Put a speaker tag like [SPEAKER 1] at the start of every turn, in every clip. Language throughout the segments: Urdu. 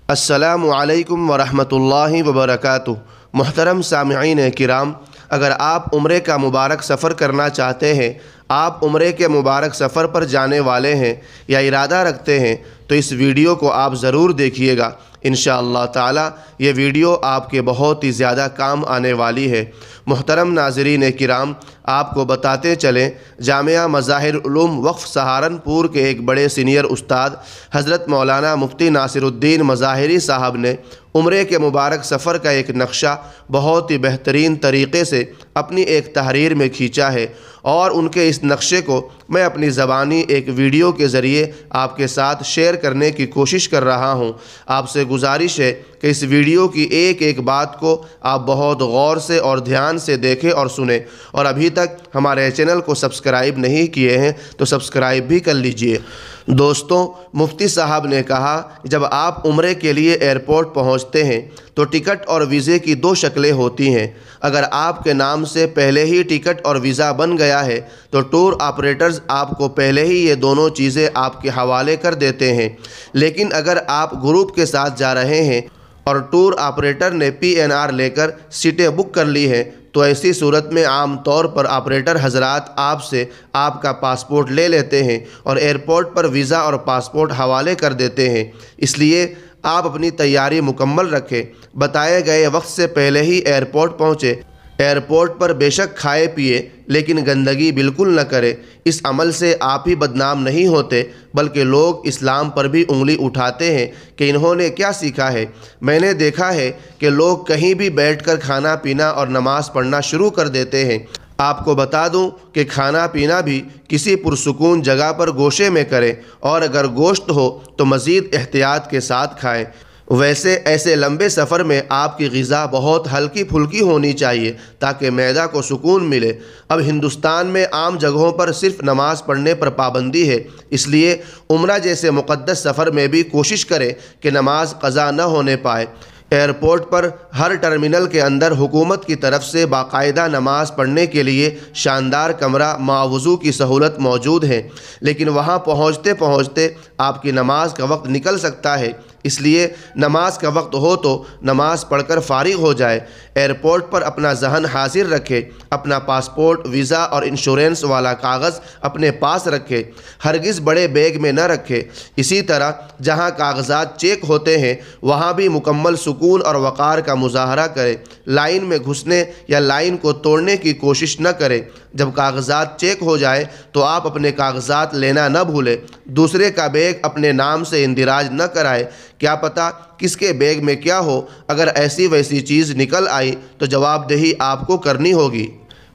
[SPEAKER 1] السلام علیکم ورحمۃ اللہ وبرکاتہ۔ محترم سامعین کرام، اگر آپ عمرے کا مبارک سفر کرنا چاہتے ہیں، آپ عمرے کے مبارک سفر پر جانے والے ہیں یا ارادہ رکھتے ہیں تو اس ویڈیو کو آپ ضرور دیکھیے گا۔ انشاءاللہ تعالی یہ ویڈیو آپ کے بہت ہی زیادہ کام آنے والی ہے۔ محترم ناظرین کرام، آپ کو بتاتے چلیں، جامعہ مظاہر العلوم وقف سہارنپور کے ایک بڑے سینئر استاد حضرت مولانا مفتی ناصر الدین مظاہری صاحب نے عمرے کے مبارک سفر کا ایک نقشہ بہت ہی بہترین طریقے سے اپنی ایک تحریر میں کھینچا ہے، اور ان کے اس نقشے کو میں اپنی زبانی ایک ویڈیو کے ذریعے آپ کے ساتھ شیئر کرنے کی کوشش کر رہا ہوں۔ آپ سے گزارش ہے کہ اس ویڈیو کی ایک ایک بات کو آپ بہت غور سے اور دھیان سے دیکھیں اور سنیں، اور ابھی تک ہمارے چینل کو سبسکرائب نہیں کیے ہیں تو سبسکرائب بھی کر لیجئے۔ دوستوں، مفتی صاحب نے کہا، جب آپ عمرے کے لیے ایئرپورٹ پہنچتے ہیں تو ٹکٹ اور ویزے کی دو شکلیں ہوتی ہیں۔ اگر آپ کے نام سے پہلے ہی ٹکٹ اور ویزا بن گیا ہے تو ٹور آپریٹرز آپ کو پہلے ہی یہ دونوں چیزیں آپ کے حوالے کر دیتے ہیں، لیکن اگر آپ گروپ کے ساتھ جا رہے ہیں اور ٹور آپریٹر نے PNR لے کر سیٹیں بک کر لی ہیں تو ایسی صورت میں عام طور پر آپریٹر حضرات آپ سے آپ کا پاسپورٹ لے لیتے ہیں اور ایئرپورٹ پر ویزا اور پاسپورٹ حوالے کر دیتے ہیں۔ اس لیے آپ اپنی تیاری مکمل رکھیں، بتائے گئے وقت سے پہلے ہی ایئرپورٹ پہنچے۔ ایئرپورٹ پر بے شک کھائے پیے، لیکن گندگی بالکل نہ کرے۔ اس عمل سے آپ ہی بدنام نہیں ہوتے بلکہ لوگ اسلام پر بھی انگلی اٹھاتے ہیں کہ انہوں نے کیا سیکھا ہے۔ میں نے دیکھا ہے کہ لوگ کہیں بھی بیٹھ کر کھانا پینا اور نماز پڑھنا شروع کر دیتے ہیں۔ آپ کو بتا دوں کہ کھانا پینا بھی کسی پرسکون جگہ پر گوشے میں کریں، اور اگر گوشت ہو تو مزید احتیاط کے ساتھ کھائیں۔ ویسے ایسے لمبے سفر میں آپ کی غذا بہت ہلکی پھلکی ہونی چاہیے تاکہ معدہ کو سکون ملے۔ اب ہندوستان میں عام جگہوں پر صرف نماز پڑھنے پر پابندی ہے، اس لیے عمرہ جیسے مقدس سفر میں بھی کوشش کریں کہ نماز قضا نہ ہونے پائے۔ ایئرپورٹ پر ہر ٹرمینل کے اندر حکومت کی طرف سے باقاعدہ نماز پڑھنے کے لیے شاندار کمرہ معوضو کی سہولت موجود ہے، لیکن وہاں پہنچتے پہنچتے آپ کی نماز کا وقت نکل سکتا ہے، اس لیے نماز کا وقت ہو تو نماز پڑھ کر فارغ ہو جائے۔ ایئرپورٹ پر اپنا ذہن حاضر رکھے، اپنا پاسپورٹ، ویزا اور انشورنس والا کاغذ اپنے پاس رکھے، ہرگز بڑے بیگ میں نہ رکھے۔ اسی طرح جہاں کاغذات چیک ہوتے ہیں وہاں بھی مکمل سکون اور وقار کا مظاہرہ کرے۔ لائن میں گھسنے یا لائن کو توڑنے کی کوشش نہ کرے۔ جب کاغذات چیک ہو جائے تو آپ اپنے کاغذات لینا نہ بھولیں۔ دوسرے کا بیگ اپنے نام سے اندراج نہ کرائے، کیا پتہ کس کے بیگ میں کیا ہو۔ اگر ایسی ویسی چیز نکل آئی تو جواب دہی آپ کو کرنی ہوگی۔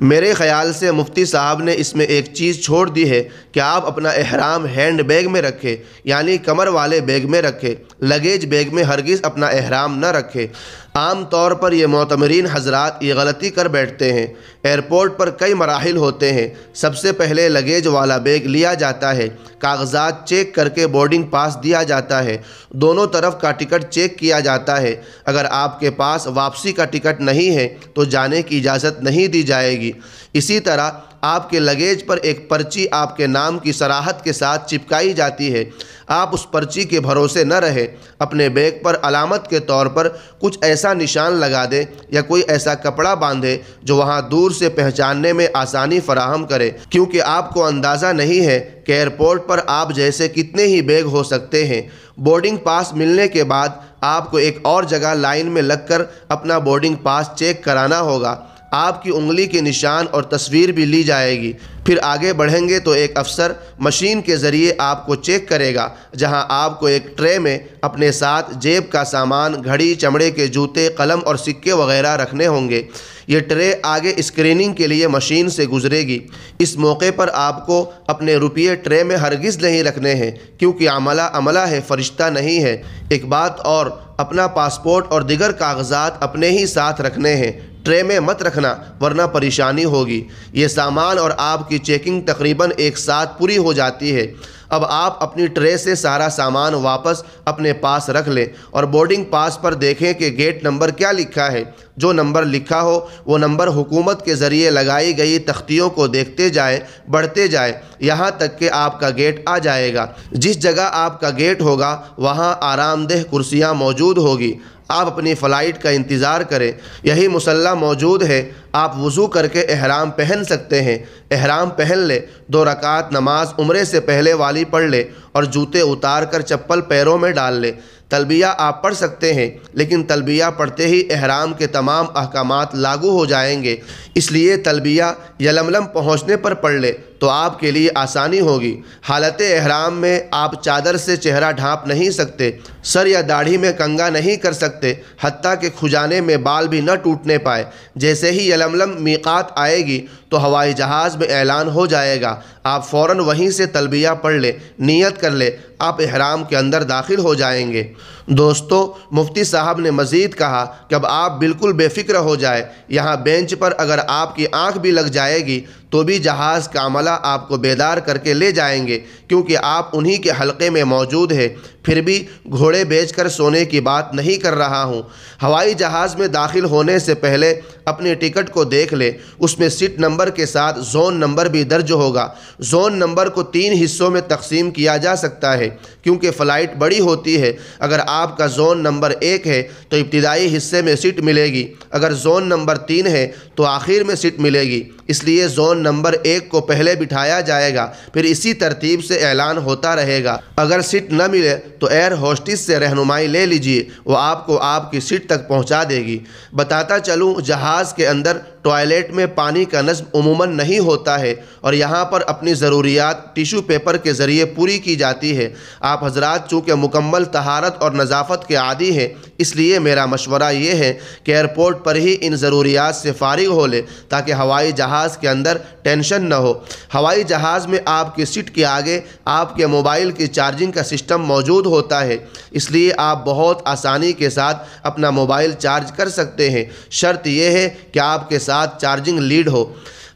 [SPEAKER 1] میرے خیال سے مفتی صاحب نے اس میں ایک چیز چھوڑ دی ہے کہ آپ اپنا احرام ہینڈ بیگ میں رکھیں، یعنی کمر والے بیگ میں رکھیں۔ لگیج بیگ میں ہرگز اپنا احرام نہ رکھیں۔ عام طور پر یہ معتمرین حضرات یہ غلطی کر بیٹھتے ہیں۔ ایئرپورٹ پر کئی مراحل ہوتے ہیں۔ سب سے پہلے لگیج والا بیگ لیا جاتا ہے، کاغذات چیک کر کے بورڈنگ پاس دیا جاتا ہے، دونوں طرف کا ٹکٹ چیک کیا جاتا ہے۔ اگر آپ کے پاس واپسی کا ٹکٹ نہیں ہے تو جانے کی اجازت نہیں دی جائے گی۔ اسی طرح آپ کے لگیج پر ایک پرچی آپ کے نام کی صراحت کے ساتھ چپکائی جاتی ہے۔ آپ اس پرچی کے بھروسے نہ رہیں، اپنے بیگ پر علامت کے طور پر کچھ ایسا نشان لگا دیں یا کوئی ایسا کپڑا باندھے جو وہاں دور سے پہچاننے میں آسانی فراہم کرے، کیونکہ آپ کو اندازہ نہیں ہے کہ ایئرپورٹ پر آپ جیسے کتنے ہی بیگ ہو سکتے ہیں۔ بورڈنگ پاس ملنے کے بعد آپ کو ایک اور جگہ لائن میں لگ کر اپنا بورڈنگ پاس چیک کرانا ہوگا۔ آپ کی انگلی کے نشان اور تصویر بھی لی جائے گی۔ پھر آگے بڑھیں گے تو ایک افسر مشین کے ذریعے آپ کو چیک کرے گا، جہاں آپ کو ایک ٹرے میں اپنے ساتھ جیب کا سامان، گھڑی، چمڑے کے جوتے، قلم اور سکے وغیرہ رکھنے ہوں گے۔ یہ ٹرے آگے اسکریننگ کے لیے مشین سے گزرے گی۔ اس موقع پر آپ کو اپنے روپیے ٹرے میں ہرگز نہیں رکھنے ہیں، کیونکہ عملہ ہے، فرشتہ نہیں ہے۔ ایک بات اور، اپنا پاسپورٹ اور دیگر کاغذات اپنے ہی ساتھ رکھنے ہیں، ٹرے میں مت رکھنا ورنہ پریشانی ہوگی۔ یہ سامان اور آپ کی چیکنگ تقریباً ایک ساتھ پوری ہو جاتی ہے۔ اب آپ اپنی ٹرے سے سارا سامان واپس اپنے پاس رکھ لیں اور بورڈنگ پاس پر دیکھیں کہ گیٹ نمبر کیا لکھا ہے۔ جو نمبر لکھا ہو وہ نمبر حکومت کے ذریعے لگائی گئی تختیوں کو دیکھتے جائیں، بڑھتے جائیں، یہاں تک کہ آپ کا گیٹ آ جائے گا۔ جس جگہ آپ کا گیٹ ہوگا وہاں آرام دہ کرسیاں موجود ہوگی۔ آپ اپنی فلائٹ کا انتظار کریں۔ یہی مصلی موجود ہے، آپ وضو کر کے احرام پہن سکتے ہیں۔ احرام پہن لے، 2 رکعت نماز عمرے سے پہلے والی پڑھ لے اور جوتے اتار کر چپل پیروں میں ڈال لے۔ تلبیہ آپ پڑھ سکتے ہیں، لیکن تلبیہ پڑھتے ہی احرام کے تمام احکامات لاگو ہو جائیں گے، اس لیے تلبیہ یلملم پہنچنے پر پڑھ لے تو آپ کے لیے آسانی ہوگی۔ حالت احرام میں آپ چادر سے چہرہ ڈھانپ نہیں سکتے، سر یا داڑھی میں کنگھا نہیں کر سکتے، حتیٰ کہ کھجانے میں بال بھی نہ ٹوٹنے پائے۔ جیسے ہی یلملم میقات آئے گی تو ہوائی جہاز میں اعلان ہو جائے گا، آپ فوراً وہیں سے تلبیہ پڑھ لیں، نیت کر لیں، آپ احرام کے اندر داخل ہو جائیں گے۔ دوستو، مفتی صاحب نے مزید کہا کہ اب آپ بالکل بے فکر ہو جائے، یہاں بینچ پر اگر آپ کی آنکھ بھی لگ جائے گی تو بھی جہاز کا عملہ آپ کو بیدار کر کے لے جائیں گے، کیونکہ آپ انہی کے حلقے میں موجود ہیں۔ پھر بھی گھوڑے بیچ کر سونے کی بات نہیں کر رہا ہوں۔ ہوائی جہاز میں داخل ہونے سے پہلے اپنے ٹکٹ کو دیکھ لے، اس میں سیٹ نمبر کے ساتھ زون نمبر بھی درج ہوگا۔ زون نمبر کو 3 حصوں میں تقسیم کیا جا سکتا ہے، کیونکہ فلائٹ بڑی ہوتی ہے۔ اگر آپ کا زون نمبر 1 ہے تو ابتدائی حصے میں سیٹ ملے گی، اگر زون نمبر 3 ہے تو آخر میں سیٹ ملے گی، اس لیے زون نمبر 1 کو پہلے بٹھایا جائے گا، پھر اسی ترتیب سے اعلان ہوتا رہے گا۔ اگر سیٹ نہ ملے تو ایئر ہوسٹس سے رہنمائی لے لیجئے، وہ آپ کو آپ کی سیٹ تک پہنچا دے گی۔ بتاتا چلوں، جہاز کے اندر ٹوائلٹ میں پانی کا نظم عموماً نہیں ہوتا ہے اور یہاں پر اپنی ضروریات ٹیشو پیپر کے ذریعے پوری کی جاتی ہے۔ آپ حضرات چونکہ مکمل طہارت اور نظافت کے عادی ہیں، اس لیے میرا مشورہ یہ ہے کہ ایئرپورٹ پر ہی ان ضروریات سے فارغ ہو لے تاکہ ہوائی جہاز کے اندر ٹینشن نہ ہو۔ ہوائی جہاز میں آپ کی سیٹ کے آگے آپ کے موبائل کی چارجنگ کا سسٹم موجود ہوتا ہے، اس لیے آپ بہت آسانی کے ساتھ اپنا موبائل چارج کر سکتے ہیں۔ شرط یہ ہے کہ آپ کے ساتھ چارجنگ لیڈ ہو۔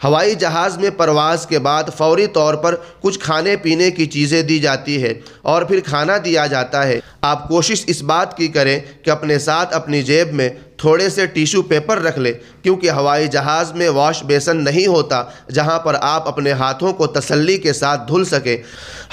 [SPEAKER 1] ہوائی جہاز میں پرواز کے بعد فوری طور پر کچھ کھانے پینے کی چیزیں دی جاتی ہے اور پھر کھانا دیا جاتا ہے۔ آپ کوشش اس بات کی کریں کہ اپنے ساتھ اپنی جیب میں تھوڑے سے ٹیشو پیپر رکھ لیں، کیونکہ ہوائی جہاز میں واش بیسن نہیں ہوتا جہاں پر آپ اپنے ہاتھوں کو تسلی کے ساتھ دھل سکیں۔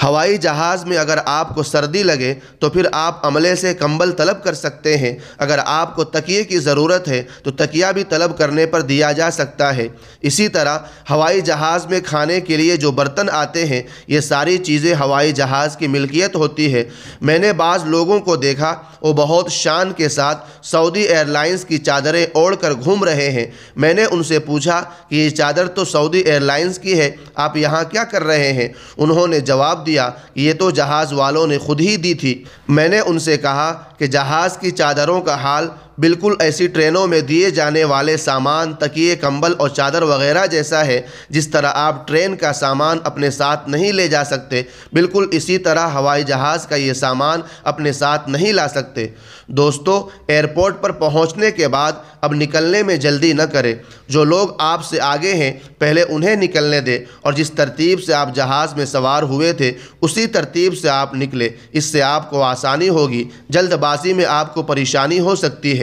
[SPEAKER 1] ہوائی جہاز میں اگر آپ کو سردی لگے تو پھر آپ عملے سے کمبل طلب کر سکتے ہیں۔ اگر آپ کو تکیے کی ضرورت ہے تو تکیہ بھی طلب کرنے پر دیا جا سکتا ہے۔ اسی طرح ہوائی جہاز میں کھانے کے لیے جو برتن آتے ہیں، یہ ساری چیزیں ہوائی جہاز کی ملکیت ہوتی ہے۔ میں نے بعض لوگوں کو دیکھا، وہ بہت شان کے ساتھ سعودی ایئر لائنز کی چادریں اوڑھ کر گھوم رہے ہیں۔ میں نے ان سے پوچھا کہ یہ چادر تو سعودی ایئر لائنز کی ہے، آپ یہاں کیا کر رہے ہیں؟ انہوں نے جواب دیا کہ یہ تو جہاز والوں نے خود ہی دی تھی۔ میں نے ان سے کہا کہ جہاز کی چادروں کا حال بالکل ایسی ٹرینوں میں دیے جانے والے سامان، تکیے، کمبل اور چادر وغیرہ جیسا ہے۔ جس طرح آپ ٹرین کا سامان اپنے ساتھ نہیں لے جا سکتے، بالکل اسی طرح ہوائی جہاز کا یہ سامان اپنے ساتھ نہیں لا سکتے۔ دوستو، ایئرپورٹ پر پہنچنے کے بعد اب نکلنے میں جلدی نہ کریں۔ جو لوگ آپ سے آگے ہیں پہلے انہیں نکلنے دیں اور جس ترتیب سے آپ جہاز میں سوار ہوئے تھے اسی ترتیب سے آپ نکلیں، اس سے آپ کو آسانی ہوگی، جلد بازی میں آپ کو پریشانی ہو سکتی ہے۔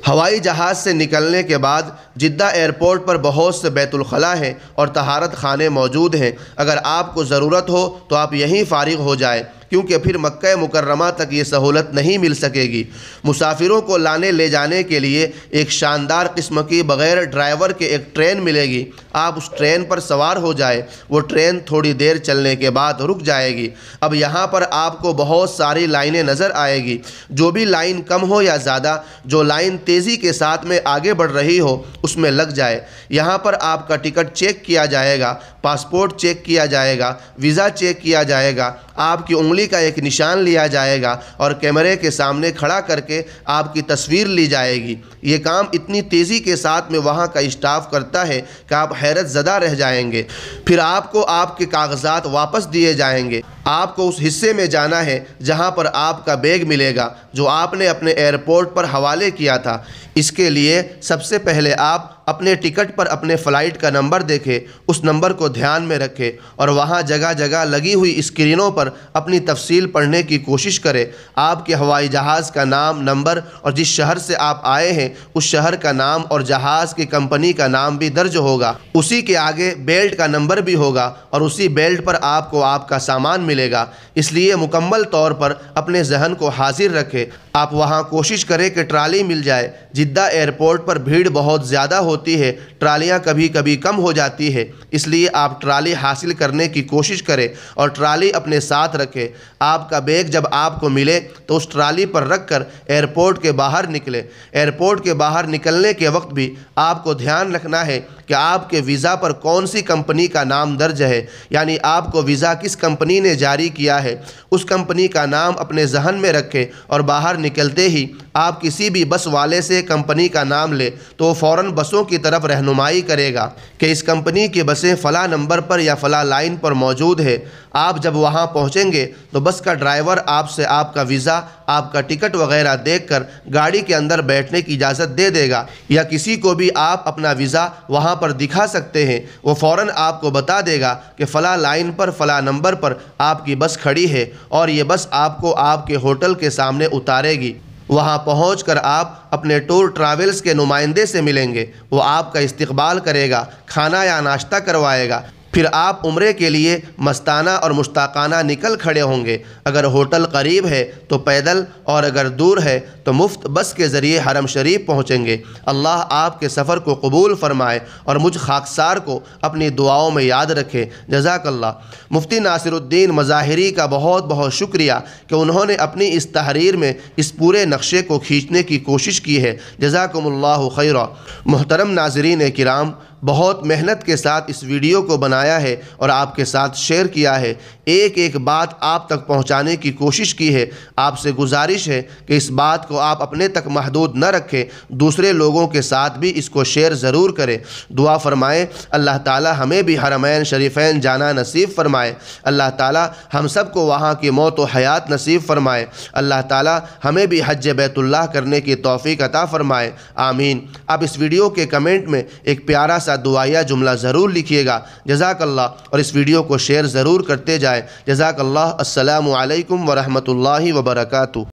[SPEAKER 1] ہوائی جہاز سے نکلنے کے بعد جدہ ایئرپورٹ پر بہت سے بیت الخلاء ہیں اور طہارت خانے موجود ہیں۔ اگر آپ کو ضرورت ہو تو آپ یہیں فارغ ہو جائیں، کیونکہ پھر مکہ مکرمہ تک یہ سہولت نہیں مل سکے گی۔ مسافروں کو لانے لے جانے کے لیے ایک شاندار قسم کی بغیر ڈرائیور کے ایک ٹرین ملے گی۔ آپ اس ٹرین پر سوار ہو جائیں، وہ ٹرین تھوڑی دیر چلنے کے بعد رک جائے گی۔ اب یہاں پر آپ کو بہت ساری لائنیں نظر آئے گی۔ جو بھی لائن کم ہو یا زیادہ، جو لائن تیزی کے ساتھ میں آگے بڑھ رہی ہو اس میں لگ جائے۔ یہاں پر آپ کا ٹکٹ چیک کیا جائے گا، پاسپورٹ چیک کیا جائے گا، ویزا چیک کیا جائے گا، آپ کی انگلی کا ایک نشان لیا جائے گا اور کیمرے کے سامنے کھڑا کر کے آپ کی تصویر لی جائے گی۔ یہ کام اتنی تیزی کے ساتھ میں وہاں کا اسٹاف کرتا ہے کہ آپ حیرت زدہ رہ جائیں گے۔ پھر آپ کو آپ کے کاغذات واپس دیے جائیں گے۔ آپ کو اس حصے میں جانا ہے جہاں پر آپ کا بیگ ملے گا جو آپ نے اپنے ایئرپورٹ پر حوالے کیا تھا۔ اس کے لیے سب سے پہلے آپ اپنے ٹکٹ پر اپنے فلائٹ کا نمبر دیکھیں، اس نمبر کو دھیان میں رکھیں اور وہاں جگہ جگہ لگی ہوئی اسکرینوں پر اپنی تفصیل پڑھنے کی کوشش کریں۔ آپ کے ہوائی جہاز کا نام، نمبر اور جس شہر سے آپ آئے ہیں اس شہر کا نام اور جہاز کی کمپنی کا نام بھی درج ہوگا۔ اسی کے آگے بیلٹ کا نمبر بھی ہوگا اور اسی بیلٹ پر آپ کو آپ کا سامان ملے گا۔ اس لیے مکمل طور پر اپنے ذہن کو حاضر رکھیں۔ آپ وہاں کوشش کریں کہ ٹرالی مل جائے۔ جدہ ایئرپورٹ پر بھیڑ بہت زیادہ ہوتی ہے، ٹرالیاں کبھی کبھی کم ہو جاتی ہے، اس لیے آپ ٹرالی حاصل کرنے کی کوشش کریں اور ٹرالی اپنے ساتھ رکھیں۔ آپ کا بیگ جب آپ کو ملے تو اس ٹرالی پر رکھ کر ایئرپورٹ کے باہر نکلیں۔ ایئرپورٹ کے باہر نکلنے کے وقت بھی آپ کو دھیان رکھنا ہے کہ آپ کے ویزا پر کون سی کمپنی کا نام درج ہے، یعنی آپ کو ویزا کس کمپنی نے جاری کیا ہے، اس کمپنی کا نام اپنے ذہن میں رکھیں اور باہر نکلتے ہی آپ کسی بھی بس والے سے کمپنی کا نام لیں تو وہ فوراً بسوں کی طرف رہنمائی کرے گا کہ اس کمپنی کی بسیں فلاں نمبر پر یا فلاں لائن پر موجود ہے۔ آپ جب وہاں پہنچیں گے تو بس کا ڈرائیور آپ سے آپ کا ویزا، آپ کا ٹکٹ وغیرہ دیکھ کر گاڑی کے اندر بیٹھنے کی اجازت دے دے گا، یا کسی کو بھی آپ اپنا ویزا وہاں پر دکھا سکتے ہیں، وہ فوراً آپ کو بتا دے گا کہ فلاں لائن پر فلاں نمبر پر آپ کی بس کھڑی ہے اور یہ بس آپ کو آپ کے ہوٹل کے سامنے اتارے گی۔ وہاں پہنچ کر آپ اپنے ٹور ٹریولز کے نمائندے سے ملیں گے، وہ آپ کا استقبال کرے گا، کھانا یا ناشتہ کروائے گا، پھر آپ عمرے کے لیے مستانہ اور مشتاقانہ نکل کھڑے ہوں گے۔ اگر ہوٹل قریب ہے تو پیدل اور اگر دور ہے تو مفت بس کے ذریعے حرم شریف پہنچیں گے۔ اللہ آپ کے سفر کو قبول فرمائے اور مجھ خاکسار کو اپنی دعاؤں میں یاد رکھے۔ جزاک اللہ۔ مفتی ناصر الدین مظاہری کا بہت بہت شکریہ کہ انہوں نے اپنی اس تحریر میں اس پورے نقشے کو کھینچنے کی کوشش کی ہے۔ جزاکم اللہ خیرا۔ محترم ناظرین کرام، بہت محنت کے ساتھ اس ویڈیو کو بنایا ہے اور آپ کے ساتھ شیئر کیا ہے، ایک ایک بات آپ تک پہنچانے کی کوشش کی ہے۔ آپ سے گزارش ہے کہ اس بات کو آپ اپنے تک محدود نہ رکھیں، دوسرے لوگوں کے ساتھ بھی اس کو شیئر ضرور کریں۔ دعا فرمائیں اللہ تعالی ہمیں بھی حرمین شریفین جانا نصیب فرمائے، اللہ تعالی ہم سب کو وہاں کی موت و حیات نصیب فرمائے، اللہ تعالی ہمیں بھی حج بیت اللہ کرنے کی توفیق عطا فرمائے، آمین۔ اب اس ویڈیو کے کمنٹ میں ایک پیارا سا دعائیہ جملہ ضرور لکھیے گا، جزاک اللہ، اور اس ویڈیو کو شیئر ضرور کرتے جائیں۔ جزاک اللہ۔ السلام علیکم ورحمۃ اللہ وبرکاتہ۔